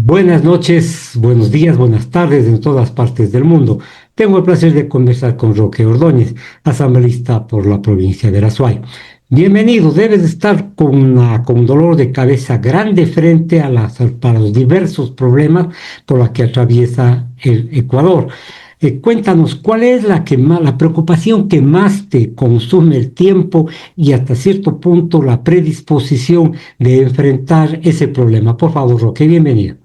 Buenas noches, buenos días, buenas tardes en todas partes del mundo. Tengo el placer de conversar con Roque Ordóñez, asambleísta por la provincia de Azuay. Bienvenido, debes estar con un dolor de cabeza grande frente para los diversos problemas por los que atraviesa el Ecuador. Cuéntanos, ¿cuál es la preocupación que más te consume el tiempo y hasta cierto punto la predisposición de enfrentar ese problema? Por favor, Roque, bienvenido.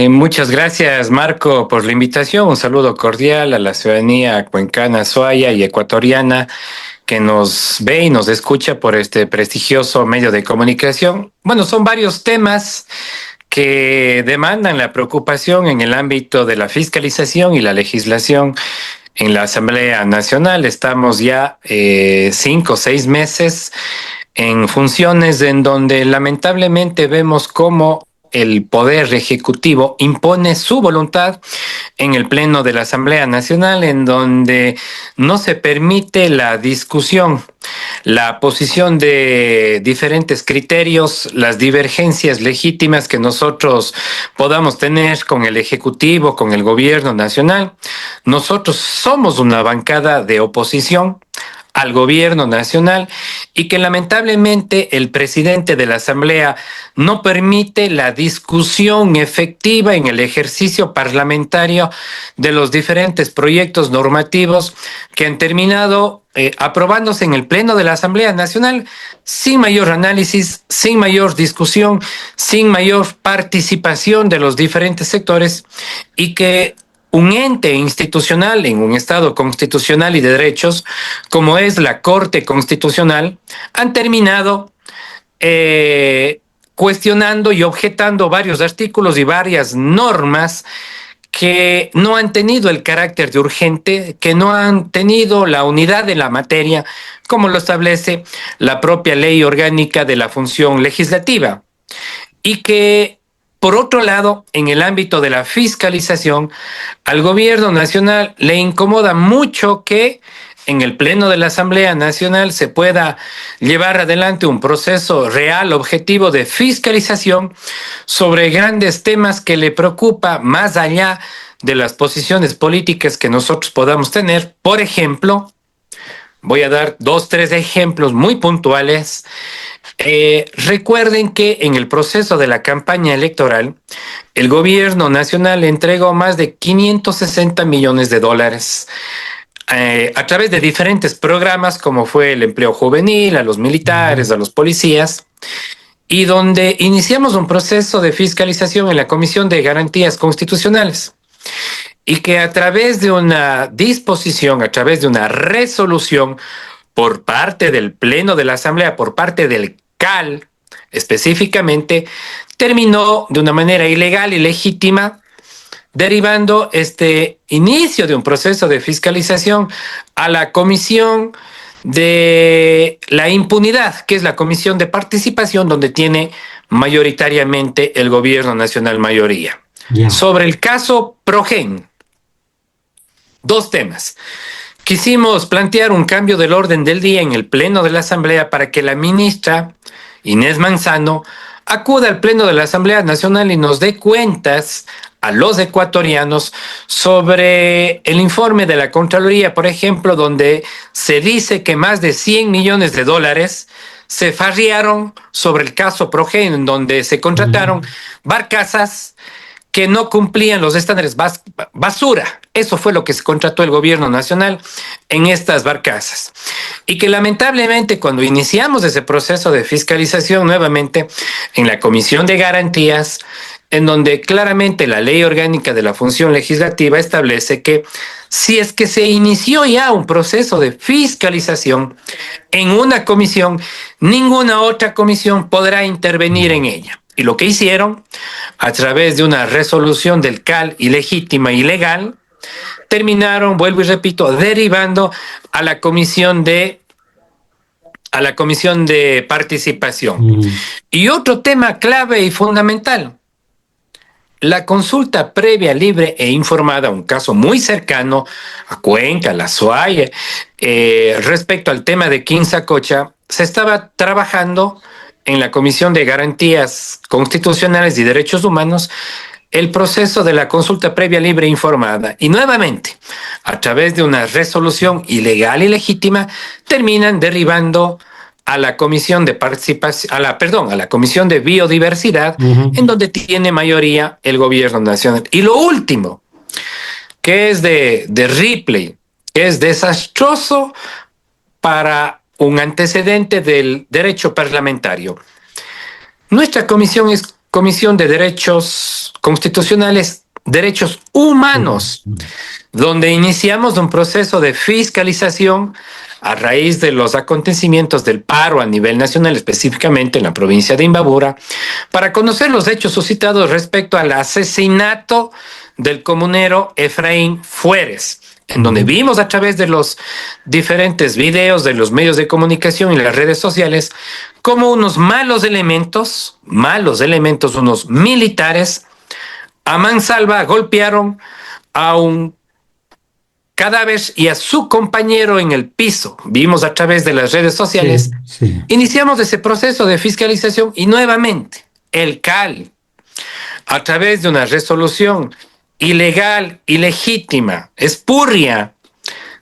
Muchas gracias, Marco, por la invitación. Un saludo cordial a la ciudadanía cuencana, suaya y ecuatoriana que nos ve y nos escucha por este prestigioso medio de comunicación. Bueno, son varios temas que demandan la preocupación en el ámbito de la fiscalización y la legislación en la Asamblea Nacional. Estamos ya 5 o 6 meses en funciones en donde lamentablemente vemos cómo el Poder Ejecutivo impone su voluntad en el Pleno de la Asamblea Nacional, en donde no se permite la discusión, la posición de diferentes criterios, las divergencias legítimas que nosotros podamos tener con el Ejecutivo, con el Gobierno Nacional. Nosotros somos una bancada de oposición al gobierno nacional y que lamentablemente el presidente de la Asamblea no permite la discusión efectiva en el ejercicio parlamentario de los diferentes proyectos normativos que han terminado aprobándose en el Pleno de la Asamblea Nacional sin mayor análisis, sin mayor discusión, sin mayor participación de los diferentes sectores y que un ente institucional en un Estado constitucional y de derechos, como es la Corte Constitucional, han terminado cuestionando y objetando varios artículos y varias normas que no han tenido el carácter de urgente, que no han tenido la unidad de la materia, como lo establece la propia ley orgánica de la función legislativa, y que por otro lado, en el ámbito de la fiscalización, al gobierno nacional le incomoda mucho que en el Pleno de la Asamblea Nacional se pueda llevar adelante un proceso real, objetivo de fiscalización sobre grandes temas que le preocupa más allá de las posiciones políticas que nosotros podamos tener. Por ejemplo, voy a dar 2, 3 ejemplos muy puntuales. Recuerden que en el proceso de la campaña electoral, el gobierno nacional entregó más de 560 millones de dólares a través de diferentes programas como fue el empleo juvenil, a los militares, a los policías, y donde iniciamos un proceso de fiscalización en la Comisión de Garantías Constitucionales. Y que a través de una disposición, a través de una resolución por parte del Pleno de la Asamblea, por parte del CAL específicamente, terminó de una manera ilegal y legítima, derivando este inicio de un proceso de fiscalización a la Comisión de la Impunidad, que es la Comisión de Participación, donde tiene mayoritariamente el Gobierno Nacional mayoría. Ya. Sobre el caso Progen, 2 temas. Quisimos plantear un cambio del orden del día en el Pleno de la Asamblea para que la ministra Inés Manzano acuda al Pleno de la Asamblea Nacional y nos dé cuentas a los ecuatorianos sobre el informe de la Contraloría, por ejemplo, donde se dice que más de 100 millones de dólares se farrearon sobre el caso Progen, en donde se contrataron barcazas que no cumplían los estándares, basura. Eso fue lo que se contrató el gobierno nacional en estas barcazas. Y que lamentablemente cuando iniciamos ese proceso de fiscalización nuevamente en la Comisión de Garantías, en donde claramente la ley orgánica de la función legislativa establece que si es que se inició ya un proceso de fiscalización en una comisión, ninguna otra comisión podrá intervenir en ella. Y lo que hicieron, a través de una resolución del CAL ilegítima y ilegal, terminaron, vuelvo y repito, derivando a la comisión de participación. Y otro tema clave y fundamental, la consulta previa, libre e informada, un caso muy cercano a Cuenca, a la Suaya, respecto al tema de Quinzacocha, se estaba trabajando en la Comisión de Garantías Constitucionales y Derechos Humanos el proceso de la consulta previa libre e informada. Y nuevamente, a través de una resolución ilegal y legítima, terminan derribando a la Comisión de Participación, a la Comisión de Biodiversidad, en donde tiene mayoría el gobierno nacional. Y lo último, que es de Ripley, que es desastroso para un antecedente del derecho parlamentario. Nuestra comisión es Comisión de Derechos Constitucionales, Derechos Humanos, donde iniciamos un proceso de fiscalización a raíz de los acontecimientos del paro a nivel nacional, específicamente en la provincia de Imbabura, para conocer los hechos suscitados respecto al asesinato del comunero Efraín Fuérez, en donde vimos a través de los diferentes videos de los medios de comunicación y las redes sociales como unos malos elementos, unos militares, a mansalva golpearon a un cadáver y a su compañero en el piso. Vimos a través de las redes sociales. Sí. Iniciamos ese proceso de fiscalización y nuevamente el CAL, a través de una resolución ilegal, ilegítima, espurria,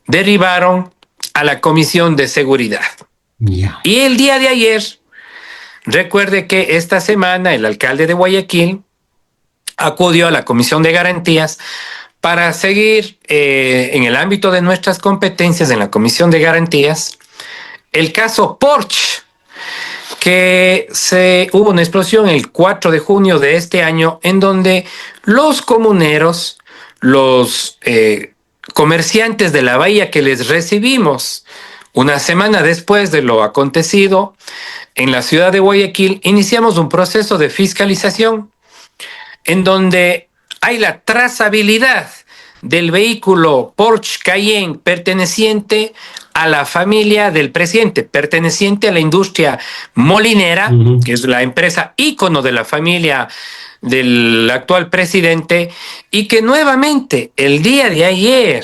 derribaron a la Comisión de Seguridad. Y el día de ayer, recuerde que esta semana el alcalde de Guayaquil acudió a la Comisión de Garantías para seguir en el ámbito de nuestras competencias en la Comisión de Garantías el caso Porsche, que hubo una explosión el 4 de junio de este año en donde los comuneros, los comerciantes de la bahía que les recibimos una semana después de lo acontecido en la ciudad de Guayaquil, iniciamos un proceso de fiscalización en donde hay la trazabilidad del vehículo Porsche Cayenne perteneciente a la familia del presidente, perteneciente a la industria molinera, que es la empresa ícono de la familia del actual presidente, y que nuevamente el día de ayer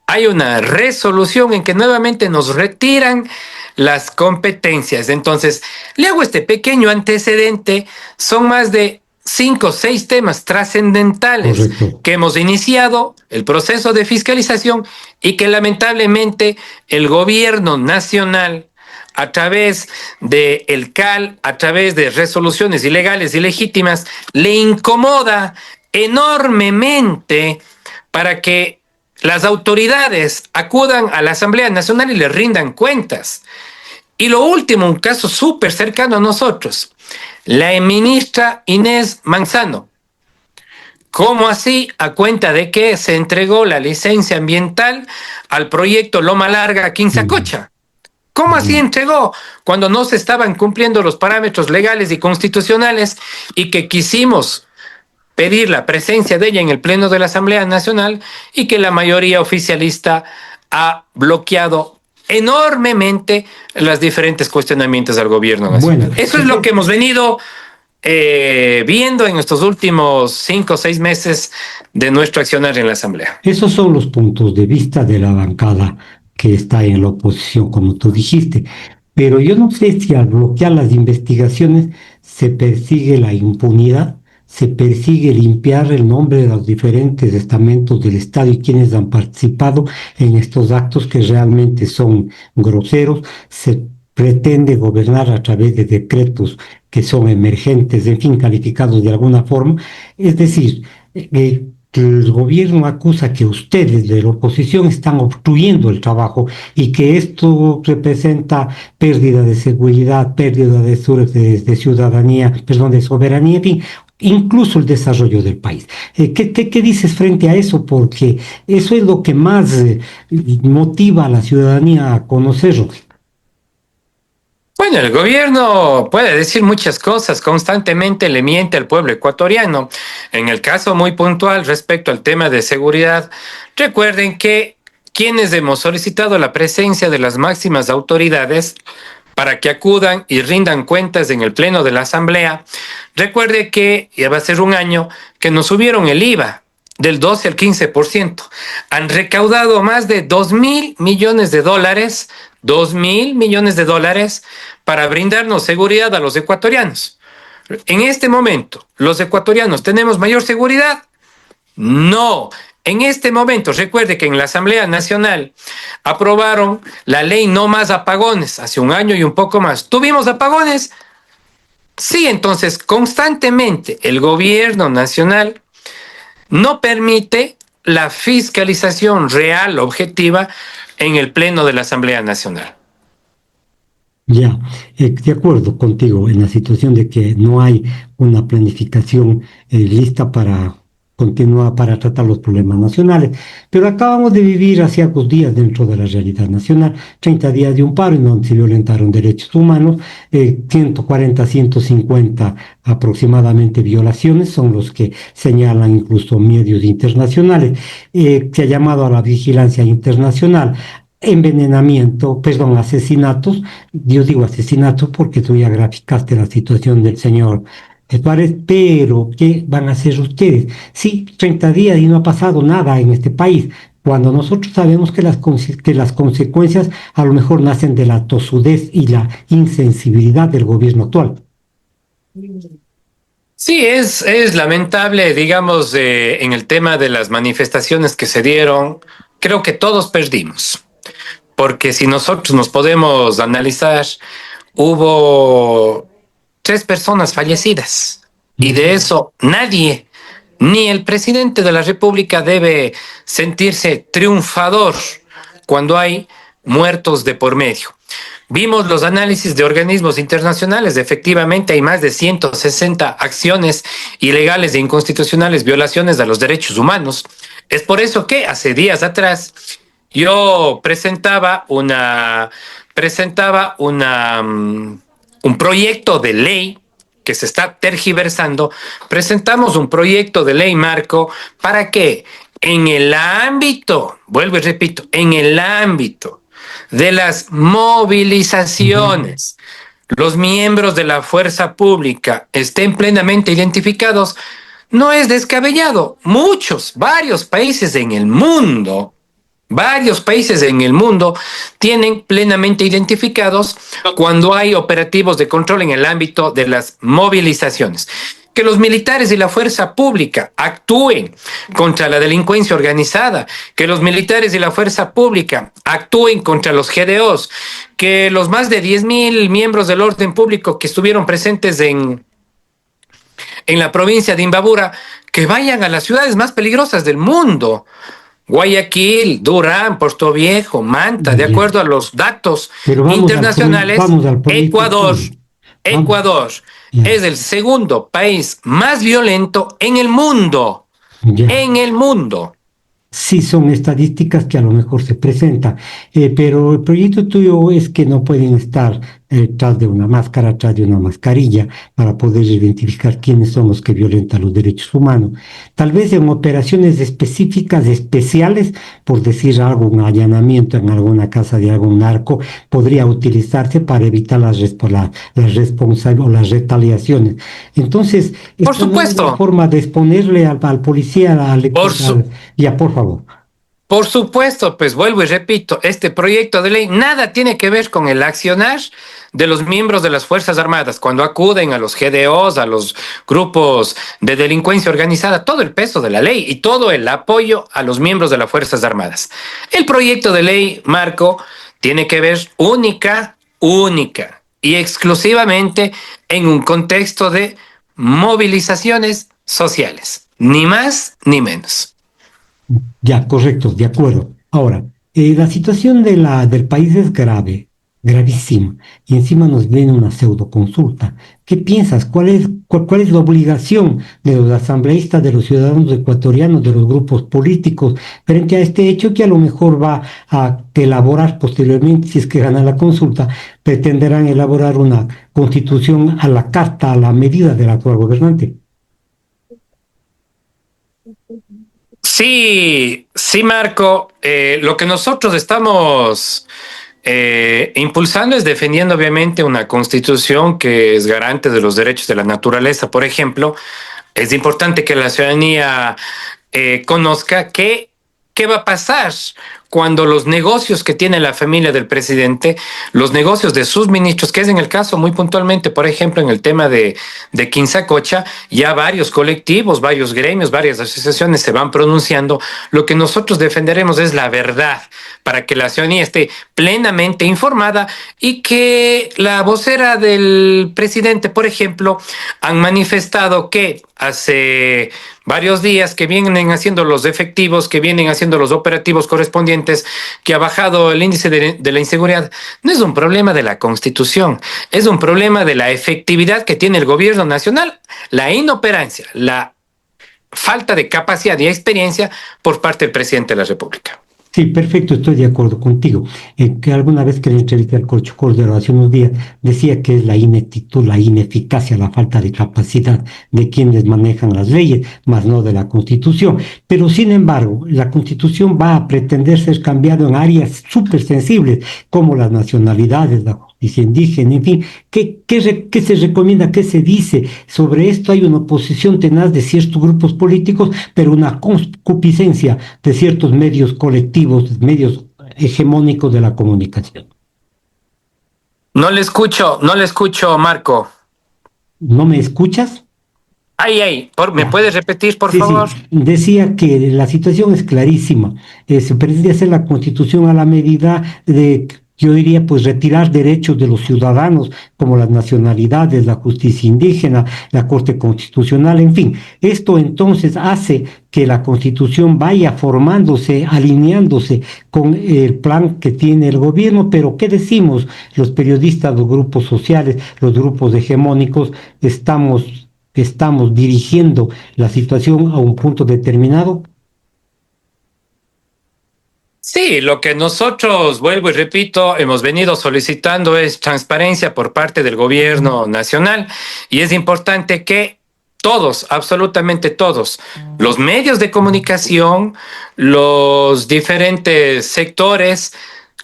hay una resolución en que nuevamente nos retiran las competencias. Entonces, le hago este pequeño antecedente, son más de 5 o 6 temas trascendentales que hemos iniciado el proceso de fiscalización y que lamentablemente el gobierno nacional, a través de el CAL, a través de resoluciones ilegales y legítimas, le incomoda enormemente para que las autoridades acudan a la Asamblea Nacional y le rindan cuentas. Y lo último, un caso súper cercano a nosotros, la ministra Inés Manzano. ¿Cómo así? A cuenta de que se entregó la licencia ambiental al proyecto Loma Larga Quinzacocha. ¿Cómo así entregó? Cuando no se estaban cumpliendo los parámetros legales y constitucionales y que quisimos pedir la presencia de ella en el Pleno de la Asamblea Nacional y que la mayoría oficialista ha bloqueado enormemente los diferentes cuestionamientos al gobierno nacional. Bueno, eso es lo que hemos venido viendo en estos últimos 5 o 6 meses de nuestro accionar en la Asamblea. Esos son los puntos de vista de la bancada que está en la oposición, como tú dijiste. Pero yo no sé si al bloquear las investigaciones se persigue la impunidad, se persigue limpiar el nombre de los diferentes estamentos del Estado y quienes han participado en estos actos que realmente son groseros. Se pretende gobernar a través de decretos que son emergentes, en fin, calificados de alguna forma. Es decir, el gobierno acusa que ustedes de la oposición están obstruyendo el trabajo y que esto representa pérdida de seguridad, pérdida de ciudadanía, perdón, de soberanía, en fin, incluso el desarrollo del país. ¿Qué dices frente a eso? Porque eso es lo que más motiva a la ciudadanía a conocerlo. Bueno, el gobierno puede decir muchas cosas, constantemente le miente al pueblo ecuatoriano. En el caso muy puntual respecto al tema de seguridad, recuerden que quienes hemos solicitado la presencia de las máximas autoridades para que acudan y rindan cuentas en el Pleno de la Asamblea, recuerde que ya va a ser un año que nos subieron el IVA del 12 al 15%. Han recaudado más de 2.000 millones de dólares, 2.000 millones de dólares para brindarnos seguridad a los ecuatorianos. En este momento, ¿los ecuatorianos tenemos mayor seguridad? No. En este momento, recuerde que en la Asamblea Nacional aprobaron la ley No Más Apagones hace un año y un poco más. ¿Tuvimos apagones? Sí, entonces constantemente el gobierno nacional no permite la fiscalización real, objetiva, en el Pleno de la Asamblea Nacional. Ya, de acuerdo contigo en la situación de que no hay una planificación lista para continuar, para tratar los problemas nacionales, pero acabamos de vivir hace algunos días dentro de la realidad nacional, 30 días de un paro en donde se violentaron derechos humanos, 140, 150 aproximadamente violaciones son los que señalan incluso medios internacionales. Se ha llamado a la vigilancia internacional, envenenamiento, perdón, asesinatos. Yo digo asesinatos porque tú ya graficaste la situación del señor Suárez, pero ¿qué van a hacer ustedes? Sí, 30 días y no ha pasado nada en este país, cuando nosotros sabemos que que las consecuencias a lo mejor nacen de la tosudez y la insensibilidad del gobierno actual. Sí, es lamentable, digamos, en el tema de las manifestaciones que se dieron, creo que todos perdimos, porque si nosotros nos podemos analizar, hubo 3 personas fallecidas y de eso nadie, ni el presidente de la República debe sentirse triunfador cuando hay muertos de por medio. Vimos los análisis de organismos internacionales. Efectivamente, hay más de 160 acciones ilegales e inconstitucionales, violaciones a los derechos humanos. Es por eso que hace días atrás yo un proyecto de ley que se está tergiversando. Presentamos un proyecto de ley marco para que en el ámbito, vuelvo y repito, en el ámbito de las movilizaciones, los miembros de la fuerza pública estén plenamente identificados. No es descabellado. Varios países en el mundo tienen plenamente identificados cuando hay operativos de control en el ámbito de las movilizaciones. Que los militares y la fuerza pública actúen contra la delincuencia organizada, que los militares y la fuerza pública actúen contra los GDOs, que los más de 10.000 miembros del orden público que estuvieron presentes en la provincia de Imbabura, que vayan a las ciudades más peligrosas del mundo. Guayaquil, Durán, Puerto Viejo, Manta, de acuerdo a los datos internacionales, Ecuador es el segundo país más violento en el mundo. En el mundo. Sí, son estadísticas que a lo mejor se presentan, pero el proyecto tuyo es que no pueden estar tras de una máscara, tras de una mascarilla, para poder identificar quiénes son los que violentan los derechos humanos. Tal vez en operaciones específicas, especiales, por decir algo, un allanamiento en alguna casa de algún narco, podría utilizarse para evitar las responsables o las retaliaciones. Entonces, por supuesto, no es una forma de exponerle al policía, ya, por favor. Por supuesto, pues vuelvo y repito, este proyecto de ley nada tiene que ver con el accionar de los miembros de las Fuerzas Armadas cuando acuden a los GDOs, a los grupos de delincuencia organizada, todo el peso de la ley y todo el apoyo a los miembros de las Fuerzas Armadas. El proyecto de ley marco tiene que ver única y exclusivamente en un contexto de movilizaciones sociales, ni más ni menos. Ya, correcto, de acuerdo. Ahora, la situación del país es grave, gravísima, y encima nos viene una pseudo consulta. ¿Qué piensas? ¿Cuál es la obligación de los asambleístas, de los ciudadanos ecuatorianos, de los grupos políticos, frente a este hecho que a lo mejor va a elaborar posteriormente, si es que gana la consulta, pretenderán elaborar una constitución a la carta, a la medida del actual gobernante? Sí, Marco. Lo que nosotros estamos impulsando es defendiendo obviamente una constitución que es garante de los derechos de la naturaleza. Por ejemplo, es importante que la ciudadanía conozca qué va a pasar cuando los negocios que tiene la familia del presidente, los negocios de sus ministros, que es en el caso muy puntualmente, por ejemplo, en el tema de Quinzacocha, ya varios colectivos, varios gremios, varias asociaciones se van pronunciando. Lo que nosotros defenderemos es la verdad, para que la ciudadanía esté plenamente informada y que la vocera del presidente, por ejemplo, han manifestado que hace varios días que vienen haciendo los efectivos, que vienen haciendo los operativos correspondientes, que ha bajado el índice de la inseguridad. No es un problema de la Constitución, es un problema de la efectividad que tiene el gobierno nacional, la inoperancia, la falta de capacidad y experiencia por parte del presidente de la República. Sí, perfecto, estoy de acuerdo contigo. Que alguna vez que le entrevisté al Corcho Cordero hace unos días, decía que es la ineptitud, la ineficacia, la falta de capacidad de quienes manejan las leyes, más no de la Constitución. Pero sin embargo, la Constitución va a pretender ser cambiada en áreas súper sensibles, como las nacionalidades, la justicia indígena, en fin. ¿Qué se recomienda? ¿Qué se dice? Sobre esto hay una oposición tenaz de ciertos grupos políticos, pero una concupiscencia de ciertos medios colectivos, medios hegemónicos de la comunicación. No le escucho, Marco. ¿No me escuchas? ¿Me puedes repetir, por Sí, favor? sí. Decía que la situación es clarísima. Se pretende hacer la Constitución a la medida de, yo diría, pues retirar derechos de los ciudadanos, como las nacionalidades, la justicia indígena, la Corte Constitucional, en fin. Esto entonces hace que la Constitución vaya formándose, alineándose con el plan que tiene el gobierno, pero ¿qué decimos los periodistas, los grupos sociales, los grupos hegemónicos? Estamos dirigiendo la situación a un punto determinado. Sí, lo que nosotros, vuelvo y repito, hemos venido solicitando es transparencia por parte del gobierno nacional, y es importante que todos, absolutamente todos, los medios de comunicación, los diferentes sectores,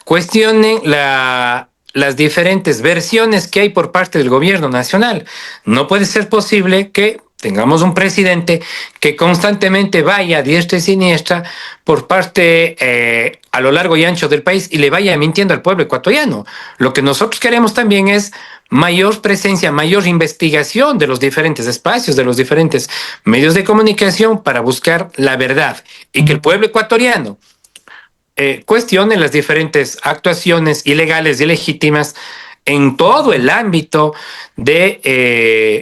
cuestionen las diferentes versiones que hay por parte del gobierno nacional. No puede ser posible que tengamos un presidente que constantemente vaya a diestra y siniestra por parte a lo largo y ancho del país y le vaya mintiendo al pueblo ecuatoriano. Lo que nosotros queremos también es mayor presencia, mayor investigación de los diferentes espacios, de los diferentes medios de comunicación para buscar la verdad, y que el pueblo ecuatoriano cuestione las diferentes actuaciones ilegales y legítimas en todo el ámbito de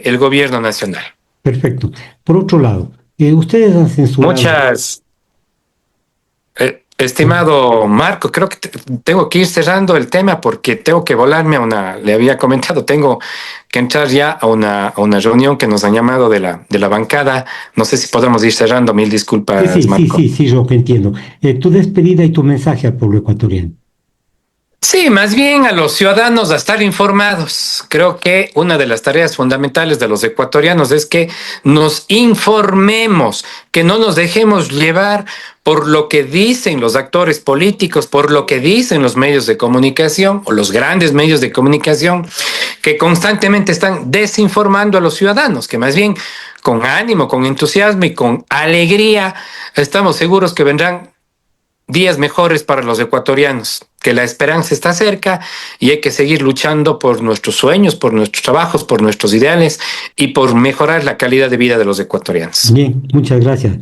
el gobierno nacional. Perfecto. Por otro lado, ustedes han censurado. Estimado Marco, creo que tengo que ir cerrando el tema porque tengo que volarme le había comentado, tengo que entrar ya a una reunión que nos han llamado de la bancada. No sé si podemos ir cerrando, mil disculpas, Sí, Marco. sí, Roque, entiendo. Tu despedida y tu mensaje al pueblo ecuatoriano. Sí, más bien a los ciudadanos a estar informados. Creo que una de las tareas fundamentales de los ecuatorianos es que nos informemos, que no nos dejemos llevar por lo que dicen los actores políticos, por lo que dicen los medios de comunicación o los grandes medios de comunicación, que constantemente están desinformando a los ciudadanos, que más bien con ánimo, con entusiasmo y con alegría estamos seguros que vendrán días mejores para los ecuatorianos, que la esperanza está cerca y hay que seguir luchando por nuestros sueños, por nuestros trabajos, por nuestros ideales y por mejorar la calidad de vida de los ecuatorianos. Bien, muchas gracias.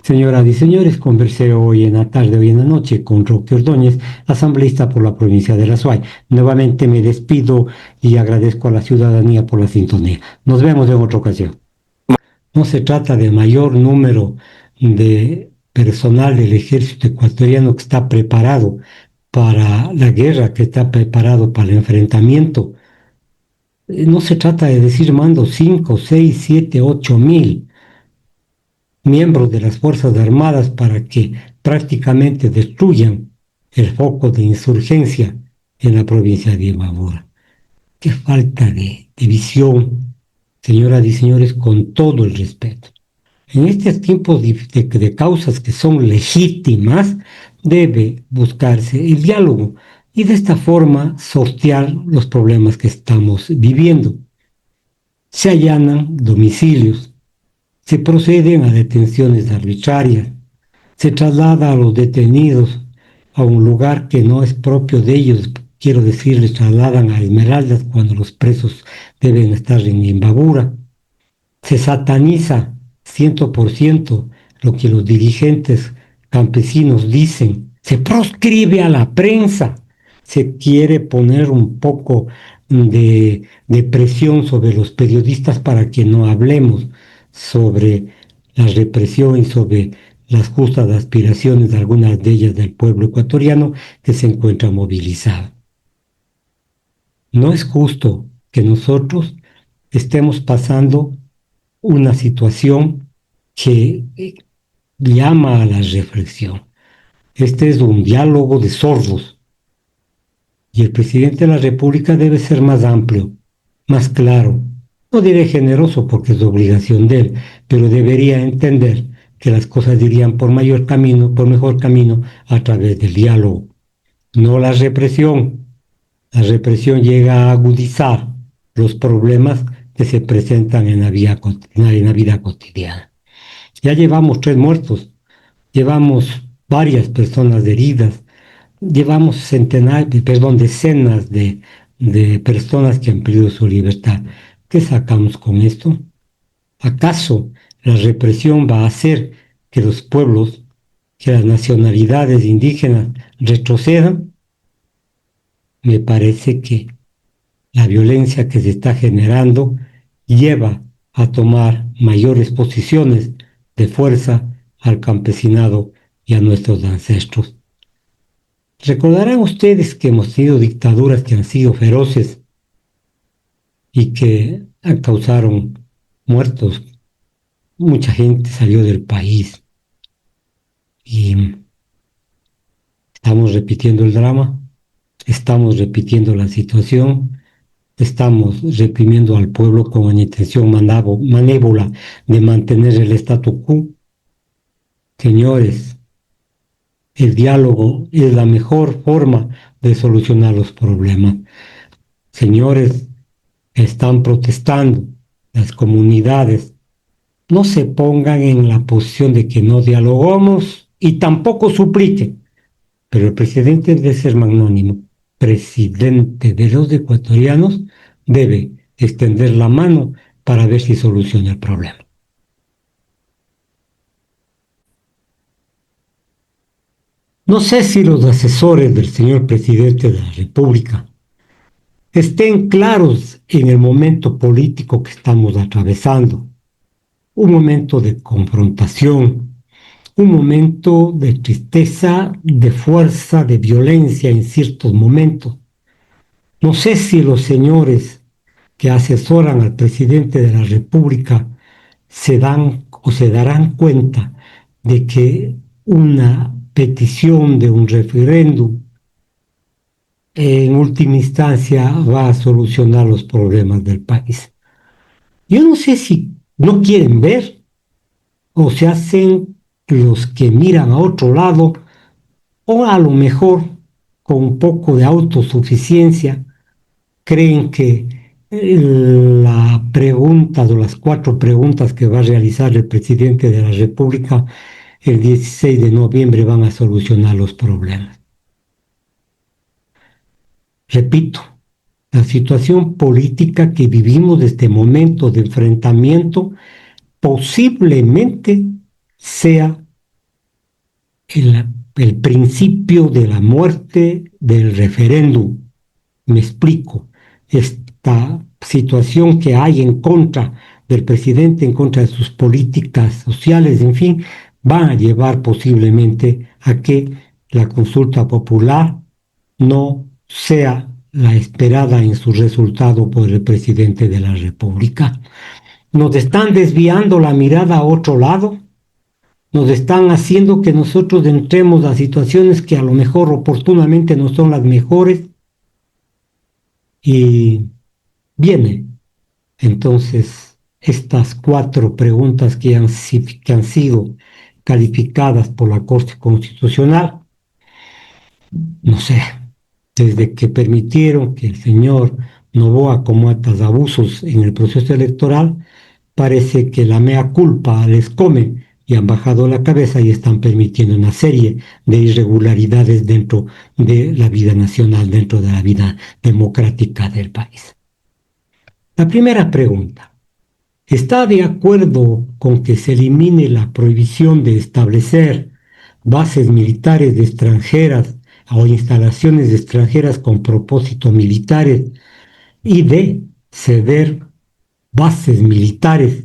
Señoras y señores, conversé hoy en la tarde, hoy en la noche con Roque Ordóñez, asambleísta por la provincia de La Suay. Nuevamente me despido y agradezco a la ciudadanía por la sintonía. Nos vemos en otra ocasión. No se trata de mayor número de personal del ejército ecuatoriano que está preparado para la guerra, que está preparado para el enfrentamiento. No se trata de decir mando 5, 6, 7, 8 mil miembros de las Fuerzas Armadas para que prácticamente destruyan el foco de insurgencia en la provincia de Imbabura. Qué falta de visión, señoras y señores, con todo el respeto. En estos tiempos de causas que son legítimas, debe buscarse el diálogo y de esta forma sortear los problemas que estamos viviendo. Se allanan domicilios, Se proceden a detenciones arbitrarias, se traslada a los detenidos a un lugar que no es propio de ellos, quiero decir, les trasladan a Esmeraldas cuando los presos deben estar en Imbabura. Se sataniza 100% lo que los dirigentes campesinos dicen, se proscribe a la prensa, se quiere poner un poco de presión sobre los periodistas para que no hablemos sobre la represión y sobre las justas aspiraciones de algunas de ellas del pueblo ecuatoriano que se encuentra movilizado. No es justo que nosotros estemos pasando una situación que llama a la reflexión. Este es un diálogo de sordos y el presidente de la República debe ser más amplio, más claro. No diré generoso porque es obligación de él, pero debería entender que las cosas irían por mejor camino a través del diálogo, no la represión. La represión llega a agudizar los problemas que se presentan en la vida cotidiana. Ya llevamos 3 muertos, llevamos varias personas heridas, llevamos decenas de personas que han perdido su libertad. ¿Qué sacamos con esto? ¿Acaso la represión va a hacer que los pueblos, que las nacionalidades indígenas retrocedan? Me parece que la violencia que se está generando lleva a tomar mayores posiciones de fuerza al campesinado y a nuestros ancestros. Recordarán ustedes que hemos tenido dictaduras que han sido feroces y que causaron muertos. Mucha gente salió del país y estamos repitiendo el drama, estamos repitiendo la situación. Estamos reprimiendo al pueblo con una intención malévola de mantener el statu quo. Señores, el diálogo es la mejor forma de solucionar los problemas. Señores, están protestando las comunidades. No se pongan en la posición de que no dialogamos y tampoco supliquen. Pero el presidente debe ser magnánimo. Presidente de los ecuatorianos debe extender la mano para ver si soluciona el problema. No sé si los asesores del señor presidente de la República estén claros en el momento político que estamos atravesando, un momento de confrontación, un momento de tristeza, de fuerza, de violencia en ciertos momentos. No sé si los señores que asesoran al presidente de la República se darán cuenta de que una petición de un referéndum en última instancia va a solucionar los problemas del país. Yo no sé si no quieren ver o se hacen los que miran a otro lado o a lo mejor con un poco de autosuficiencia creen que la pregunta o las 4 preguntas que va a realizar el presidente de la República el 16 de noviembre van a solucionar los problemas. Repito, la situación política que vivimos de este momento de enfrentamiento posiblemente sea el principio de la muerte del referéndum. Me explico. Esta situación que hay en contra del presidente, en contra de sus políticas sociales, en fin, van a llevar posiblemente a que la consulta popular no sea la esperada en su resultado por el presidente de la República. Nos están desviando la mirada a otro lado, nos están haciendo que nosotros entremos a situaciones que a lo mejor oportunamente no son las mejores y viene entonces estas 4 preguntas que han sido calificadas por la Corte Constitucional. No sé, desde que permitieron que el señor Noboa cometa abusos en el proceso electoral, parece que la mea culpa les come y han bajado la cabeza y están permitiendo una serie de irregularidades dentro de la vida nacional, dentro de la vida democrática del país. La primera pregunta: ¿está de acuerdo con que se elimine la prohibición de establecer bases militares extranjeras o instalaciones extranjeras con propósitos militares y de ceder bases militares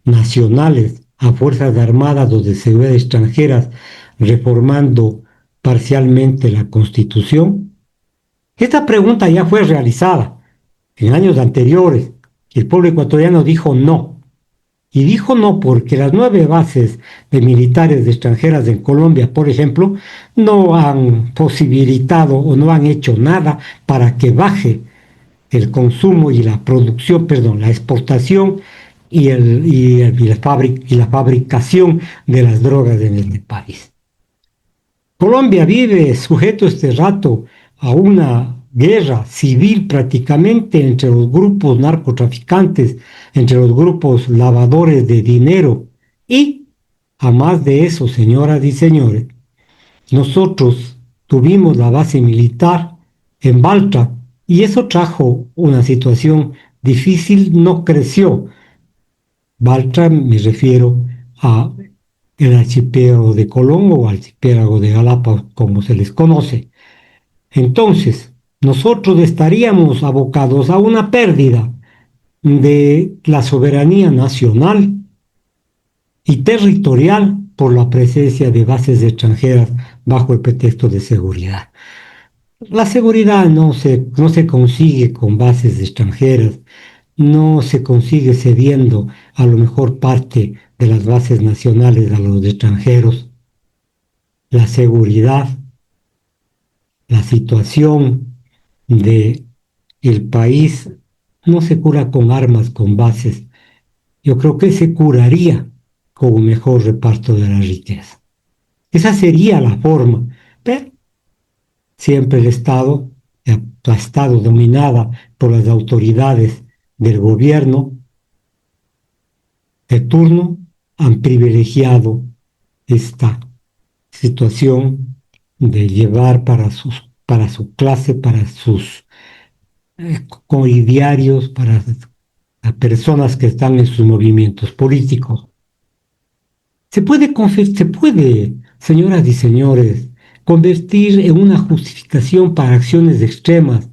nacionales a fuerzas armadas o de seguridad extranjeras, reformando parcialmente la Constitución? Esta pregunta ya fue realizada en años anteriores y el pueblo ecuatoriano dijo no. Y dijo no porque las 9 bases de militares extranjeras en Colombia, por ejemplo, no han posibilitado o no han hecho nada para que baje el consumo y la producción, perdón, la exportación y la fabricación de las drogas en este país. Colombia vive sujeto este rato a una guerra civil prácticamente entre los grupos narcotraficantes, entre los grupos lavadores de dinero y, a más de eso, señoras y señores, nosotros tuvimos la base militar en Baltra y eso trajo una situación difícil, no creció. Baltra me refiero a el archipiélago de Colón o archipiélago de Galápagos, como se les conoce. Entonces, nosotros estaríamos abocados a una pérdida de la soberanía nacional y territorial por la presencia de bases extranjeras bajo el pretexto de seguridad. La seguridad no se consigue con bases extranjeras, no se consigue cediendo a lo mejor parte de las bases nacionales a los extranjeros. La seguridad, la situación del país no se cura con armas, con bases. Yo creo que se curaría con un mejor reparto de la riqueza. Esa sería la forma, pero siempre el Estado ha estado dominada por las autoridades del gobierno de turno, han privilegiado esta situación de llevar para su clase, para sus coidiarios, para las personas que están en sus movimientos políticos. Se puede, señoras y señores, convertir en una justificación para acciones extremas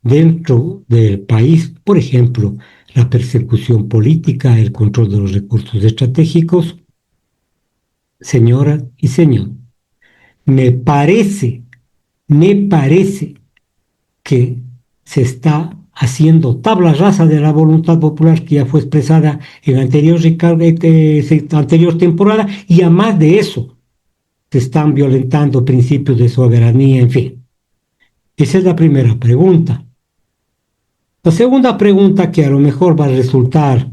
dentro del país, por ejemplo, la persecución política, el control de los recursos estratégicos. Señoras y señores, me parece que se está haciendo tabla rasa de la voluntad popular que ya fue expresada en anterior temporada, y además de eso se están violentando principios de soberanía, en fin. Esa es la primera pregunta. La segunda pregunta, que a lo mejor va a resultar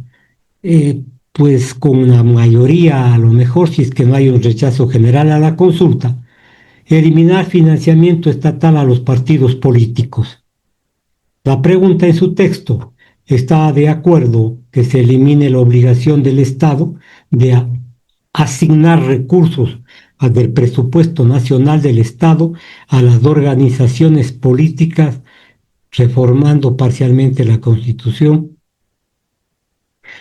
pues con una mayoría, a lo mejor si es que no hay un rechazo general a la consulta: eliminar financiamiento estatal a los partidos políticos. La pregunta en su texto: ¿está de acuerdo que se elimine la obligación del Estado de asignar recursos del presupuesto nacional del Estado a las organizaciones políticas, reformando parcialmente la Constitución?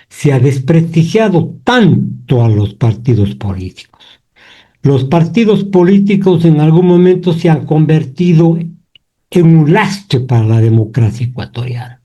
Se ha desprestigiado tanto a los partidos políticos. Los partidos políticos en algún momento se han convertido en un lastre para la democracia ecuatoriana.